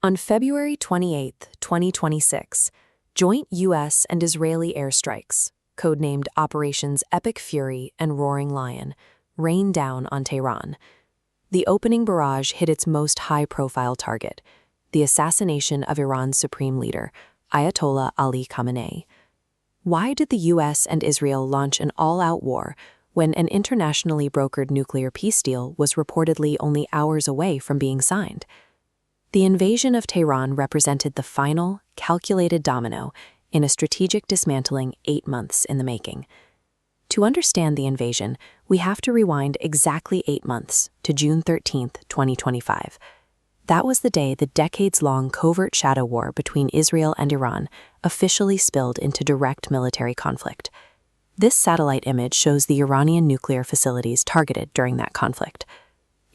On February 28, 2026, joint U.S. and Israeli airstrikes, codenamed Operations Epic Fury and Roaring Lion, rained down on Tehran. The opening barrage hit its most high-profile target, the assassination of Iran's Supreme Leader, Ayatollah Ali Khamenei. Why did the U.S. and Israel launch an all-out war when an internationally brokered nuclear peace deal was reportedly only hours away from being signed? The invasion of Tehran represented the final, calculated domino in a strategic dismantling 8 months in the making. To understand the invasion, we have to rewind exactly 8 months to June 13, 2025. That was the day the decades-long covert shadow war between Israel and Iran officially spilled into direct military conflict. This satellite image shows the Iranian nuclear facilities targeted during that conflict.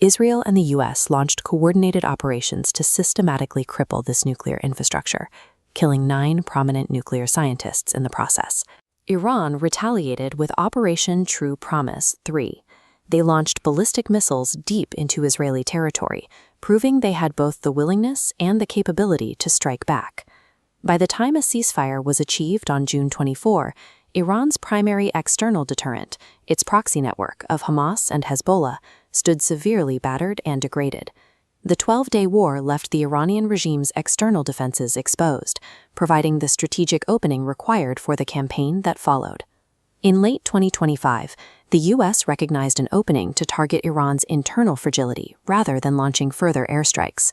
Israel and the U.S. launched coordinated operations to systematically cripple this nuclear infrastructure, killing 9 prominent nuclear scientists in the process. Iran retaliated with Operation True Promise 3. They launched ballistic missiles deep into Israeli territory, proving they had both the willingness and the capability to strike back. By the time a ceasefire was achieved on June 24, Iran's primary external deterrent, its proxy network of Hamas and Hezbollah, stood severely battered and degraded. The 12-day war left the Iranian regime's external defenses exposed, providing the strategic opening required for the campaign that followed. In late 2025, the U.S. recognized an opening to target Iran's internal fragility rather than launching further airstrikes.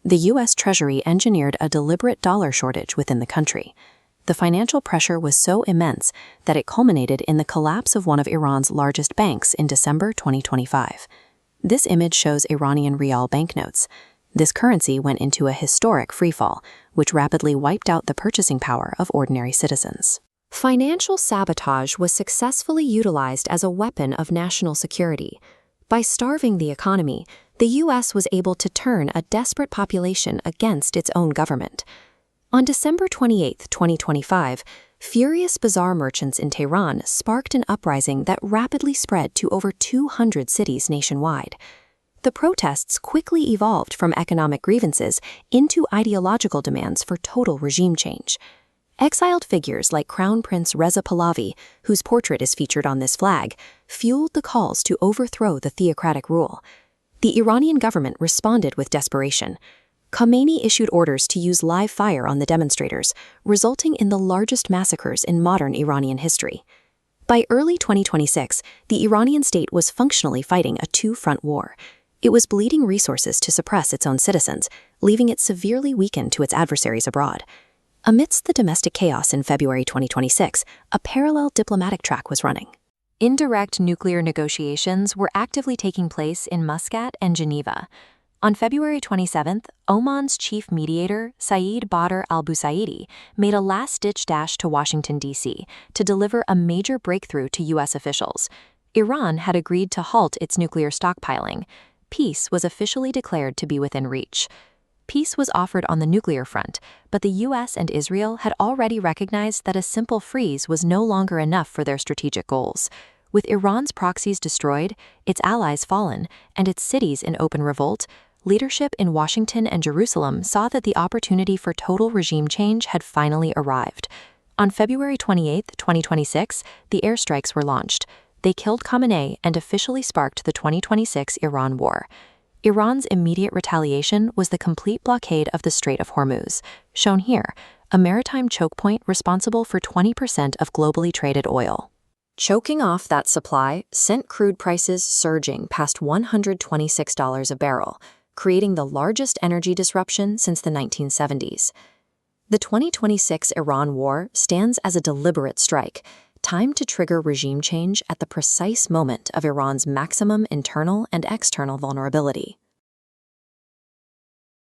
The U.S. Treasury engineered a deliberate dollar shortage within the country. The financial pressure was so immense that it culminated in the collapse of one of Iran's largest banks in December 2025. This image shows Iranian rial banknotes. This currency went into a historic freefall, which rapidly wiped out the purchasing power of ordinary citizens. Financial sabotage was successfully utilized as a weapon of national security. By starving the economy, the U.S. was able to turn a desperate population against its own government. On December 28, 2025, furious bazaar merchants in Tehran sparked an uprising that rapidly spread to over 200 cities nationwide. The protests quickly evolved from economic grievances into ideological demands for total regime change. Exiled figures like Crown Prince Reza Pahlavi, whose portrait is featured on this flag, fueled the calls to overthrow the theocratic rule. The Iranian government responded with desperation. Khamenei issued orders to use live fire on the demonstrators, resulting in the largest massacres in modern Iranian history. By early 2026, the Iranian state was functionally fighting a two-front war. It was bleeding resources to suppress its own citizens, leaving it severely weakened to its adversaries abroad. Amidst the domestic chaos in February 2026, a parallel diplomatic track was running. Indirect nuclear negotiations were actively taking place in Muscat and Geneva. On February 27th, Oman's chief mediator, Saeed Badr al-Busaydi, made a last-ditch dash to Washington, D.C., to deliver a major breakthrough to U.S. officials. Iran had agreed to halt its nuclear stockpiling. Peace was officially declared to be within reach. Peace was offered on the nuclear front, but the U.S. and Israel had already recognized that a simple freeze was no longer enough for their strategic goals. With Iran's proxies destroyed, its allies fallen, and its cities in open revolt, leadership in Washington and Jerusalem saw that the opportunity for total regime change had finally arrived. On February 28, 2026, the airstrikes were launched. They killed Khamenei and officially sparked the 2026 Iran war. Iran's immediate retaliation was the complete blockade of the Strait of Hormuz, shown here, a maritime choke point responsible for 20% of globally traded oil. Choking off that supply sent crude prices surging past $126 a barrel, creating the largest energy disruption since the 1970s. The 2026 Iran war stands as a deliberate strike, timed to trigger regime change at the precise moment of Iran's maximum internal and external vulnerability.